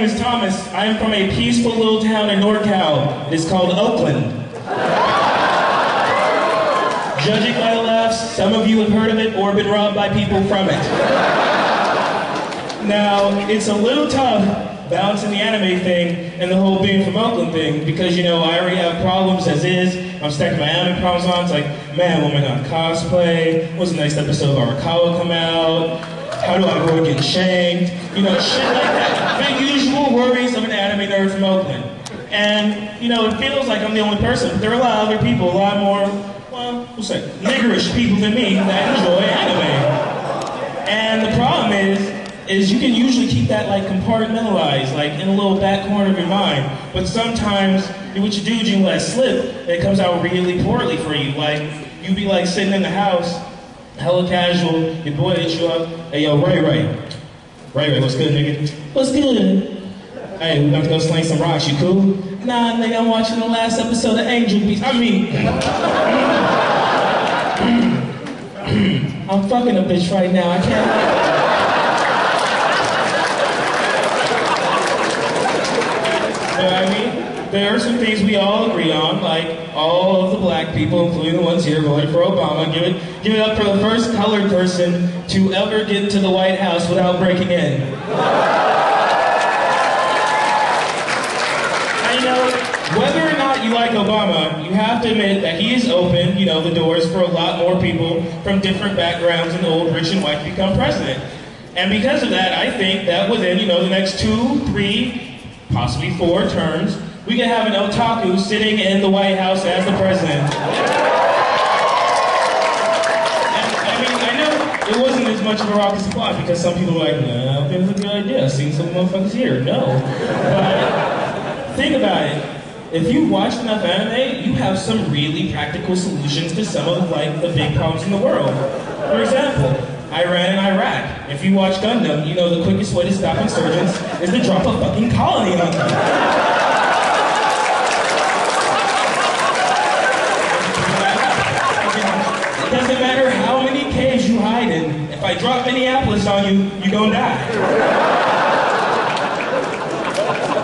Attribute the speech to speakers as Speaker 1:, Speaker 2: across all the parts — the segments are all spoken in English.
Speaker 1: is Thomas. I am from a peaceful little town in NorCal. It is called Oakland. Judging by the laughs, some of you have heard of it or been robbed by people from it. Now, it's a little tough balancing the anime thing and the whole being from Oakland thing because, you know, I already have problems as is. I'm stacking my anime problems on. It's like, man, when am I gonna cosplay? When's the next episode of Arakawa come out? How do I avoid getting shamed? You know, shit like that. The usual worries of an anime nerd from Oakland. And, you know, it feels like I'm the only person. But there are a lot of other people, a lot more, well, we'll say, niggerish people than me that enjoy anime. And the problem is you can usually keep that like compartmentalized, like in a little back corner of your mind. But sometimes what you do is you let it slip, and it comes out really poorly for you. Like you be like sitting in the house, hella casual, your boy hits you up, hey yo, Ray, what's good, nigga? What's good? Hey, we about to go sling some rocks, you cool? Nah, nigga, I'm watching the last episode of Angel Beats. I'm fucking a bitch right now, I can't. There are some things we all agree on, like all of the black people, including the ones here, voted for Obama. Give it up for the first colored person to ever get into the White House without breaking in. And you know, whether or not you like Obama, you have to admit that he has opened, you know, the doors for a lot more people from different backgrounds and old, rich, and white to become president. And because of that, I think that within, you know, the next 2, 3, possibly 4 terms, we can have an Otaku sitting in the White House as the president. And, I mean, I know it wasn't as much of a rocket supply because some people are like, no, I don't think it's a good idea. I've seen some motherfuckers here. No. But think about it. If you watched enough anime, you have some really practical solutions to some of like the big problems in the world. For example, Iran and Iraq. If you watch Gundam, you know the quickest way to stop insurgents is to drop a fucking colony on them. It doesn't matter how many caves you hide in. If I drop Minneapolis on you, you're gonna die.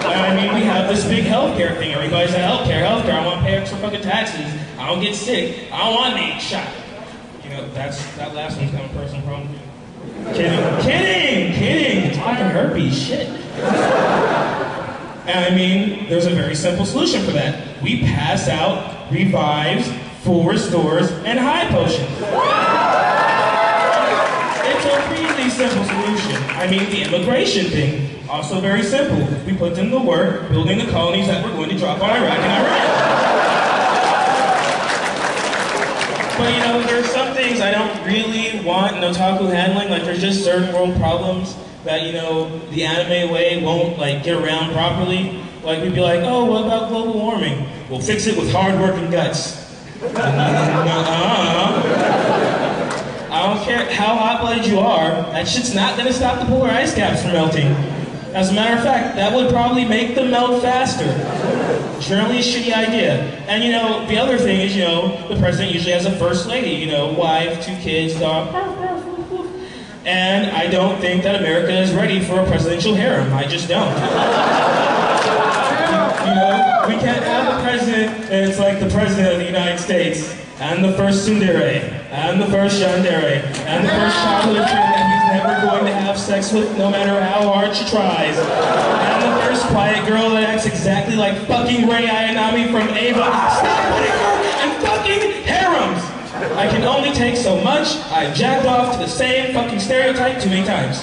Speaker 1: I mean, we have this big healthcare thing. Everybody's like, healthcare. I want to pay extra fucking taxes. I don't get sick. I don't want to get shot. You know, that last one's kind of personal problem. Kidding. It's fucking herpes, shit. And I mean, there's a very simple solution for that. We pass out revives, full restores, and high potions. It's a really simple solution. I mean, the immigration thing, also very simple. We put them to work building the colonies that we're going to drop on Iraq and Iran. But you know, there are some things I don't really want an otaku handling. Like there's just certain world problems that, you know, the anime way won't like get around properly. Like we'd be like, oh, what about global warming? We'll fix it with hard-working guts. I don't care how hot-blooded you are, that shit's not gonna stop the polar ice caps from melting. As a matter of fact, that would probably make them melt faster. Generally a shitty idea. And you know, the other thing is, you know, the president usually has a first lady, you know, wife, 2 kids, dog. And I don't think that America is ready for a presidential harem. I just don't. You know, we can't have a president and it's like the president of the United States, and the first tsundere, and the first yandere, and the first childhood friend that he's never going to have sex with no matter how hard she tries, and the first quiet girl that acts exactly like fucking Rei Ayanami from Ava. Stop putting her in fucking harems! I can only take so much. I've jacked off to the same fucking stereotype too many times.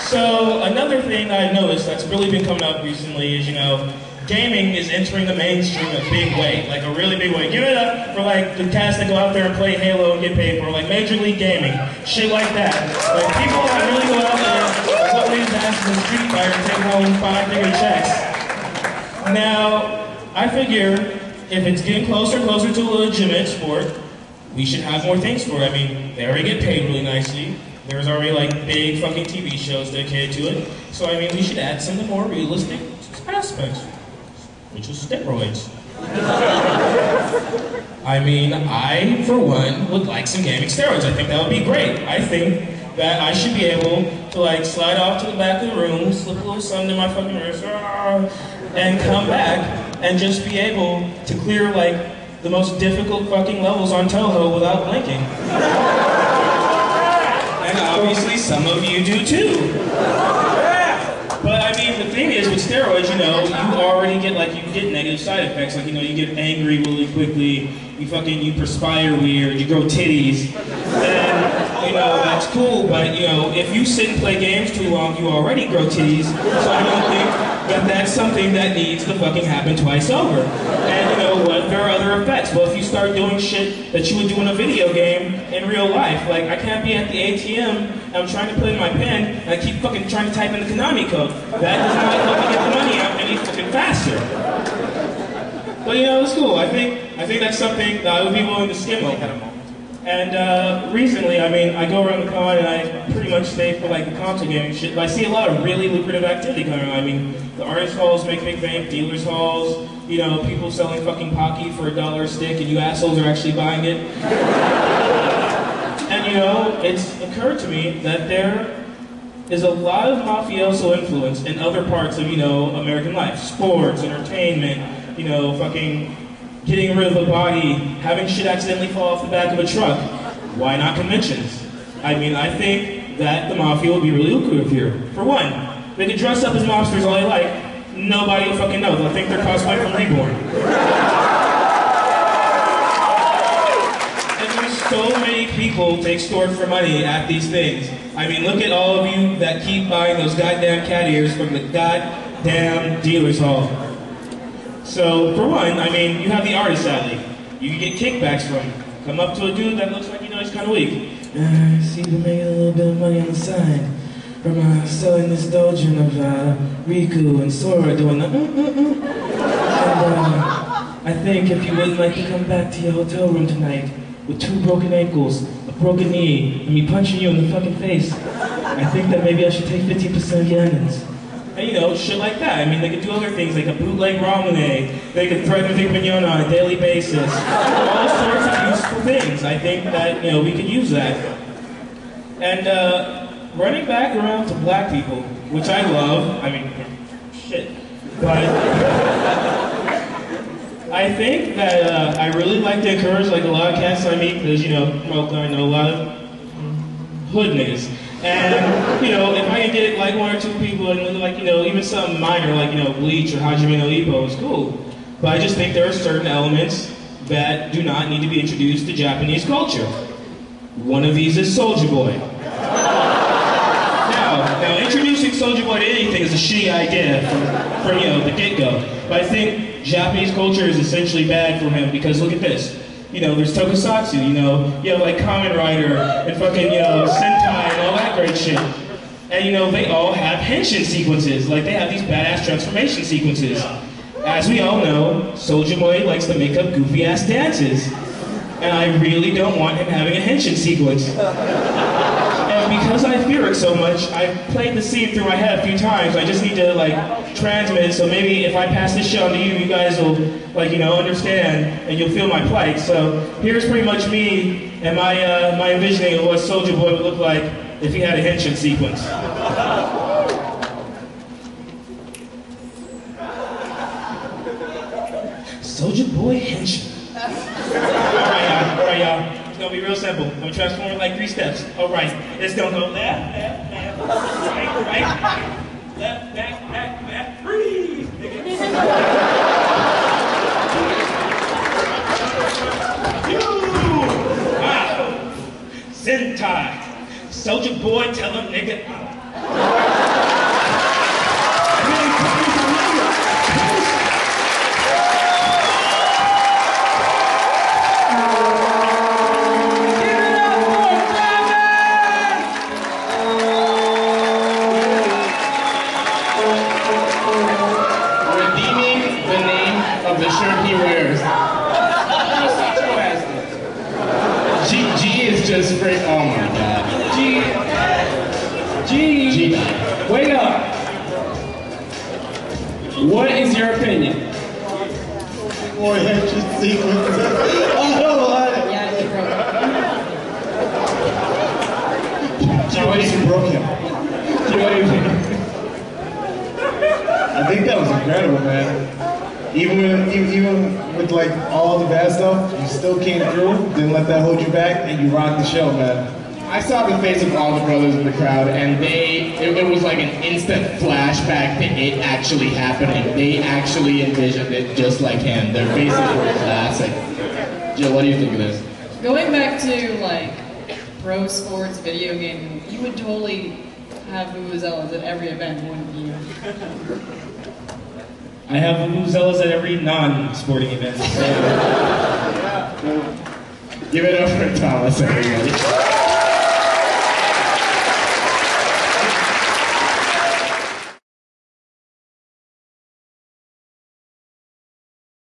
Speaker 1: So another thing that I've noticed that's really been coming up recently is, you know, gaming is entering the mainstream in a big way, like a really big way. Give it up for like the cats that go out there and play Halo and get paid for, like Major League Gaming, shit like that. Like people that really go out there and put these asses in Street Fighter and take home 5-figure checks. Now, I figure if it's getting closer and closer to a legitimate sport, we should have more things for it. I mean, they already get paid really nicely. There's already like big fucking TV shows dedicated to it. So I mean, we should add some more realistic aspects, which is steroids. I mean, I, for one, would like some gaming steroids. I think that would be great. I think that I should be able to like slide off to the back of the room, slip a little something in my fucking wrist, and come back and just be able to clear like the most difficult fucking levels on Toho without blinking. And obviously some of you do too. But I mean, the thing is with steroids, you know, you already get like, you get negative side effects. Like, you know, you get angry really quickly, you perspire weird, you grow titties. And, you know, that's cool, but, you know, if you sit and play games too long, you already grow titties. So I don't think that that's something that needs to fucking happen twice over. And, you know what, there are other effects. Well, if you start doing shit that you would do in a video game in real life, like, I can't be at the ATM, I'm trying to put in my pen, and I keep fucking trying to type in the Konami code. That does not help me get the money out any fucking faster. But, you know, it's cool. I think that's something that I would be willing to skim like at a moment. And recently, I mean, I go around the con and I pretty much stay for like the console gaming shit, but I see a lot of really lucrative activity going on. I mean, the artist halls make big bank, dealers halls, you know, people selling fucking Pocky for $1 a stick, and you assholes are actually buying it. And you know, it's occurred to me that there is a lot of mafioso influence in other parts of, you know, American life. Sports, entertainment, you know, fucking getting rid of a body, having shit accidentally fall off the back of a truck. Why not conventions? I mean, I think that the mafia will be really lucrative here. For one, they can dress up as mobsters all they like. Nobody will fucking know. They'll think they're cosplaying from Reborn. And there's so many people to extort for money at these things. I mean, look at all of you that keep buying those goddamn cat ears from the goddamn dealer's hall. So, for one, I mean, you have the artist alley. You can get kickbacks from. Come up to a dude that looks like, you know, he's kind of weak. See, we're making a little bit of money on the side from selling this doujin of Riku and Sora doing the And I think if you would like to come back to your hotel room tonight with 2 broken ankles, a broken knee, and me punching you in the fucking face, I think that maybe I should take 50% of your earnings. And, you know, shit like that. I mean, they could do other things. They could bootleg ramune. They could threaten Vic Mignogna on a daily basis. All sorts of useful things. I think that, you know, we could use that. And running back around to black people, which I love. I mean, shit. But I think that I really like to encourage, like, a lot of cats I meet, because, you know, from Oakland, I know a lot of hood niggas. And, you know, if I can get like 1 or 2 people and like, you know, even something minor like, you know, Bleach or Hajime no Ippo is cool. But I just think there are certain elements that do not need to be introduced to Japanese culture. One of these is Soulja Boy. Now introducing Soulja Boy to anything is a shitty idea from you know, the get-go. But I think Japanese culture is essentially bad for him because look at this. You know, there's tokusatsu, you know, you have like Kamen Rider and fucking, you know, Sentai and all that great shit. And you know, they all have Henshin sequences, like they have these badass transformation sequences. As we all know, Soulja Boy likes to make up goofy ass dances. And I really don't want him having a Henshin sequence. And because I fear it so much, I've played the scene through my head a few times. I just need to like transmit, so maybe if I pass this shit on to you, you guys will like, you know, understand and you'll feel my plight. So here's pretty much me and my envisioning of what Soulja Boy would look like if he had a Henshin sequence. Soulja Boy Henshin. Alright y'all. It's gonna be real simple. I'm gonna transform in like 3 steps. Alright, it's gonna go left, right, left, back, freeze! Wow! Sentai! Soulja Boy, tell him nigga.
Speaker 2: Just straight, oh my god. G. Wait up. What is your opinion?
Speaker 3: Boy, Henshin Sequence. Oh,
Speaker 2: G, what is
Speaker 3: you broke him?
Speaker 2: What do you think?
Speaker 3: I think that was incredible, man. Even with like all the bad stuff, you still came through, didn't let that hold you back, and you rocked the show, man.
Speaker 2: I saw the face of all the brothers in the crowd, and it was like an instant flashback to it actually happening. They actually envisioned it just like him. Their faces were classic. Jill, what do you think of this?
Speaker 4: Going back to like pro sports video game, you would totally have vuvuzelas at every event, wouldn't you?
Speaker 1: I have vuvuzelas at every non-sporting event. So.
Speaker 2: Give it up for Thomas, everybody.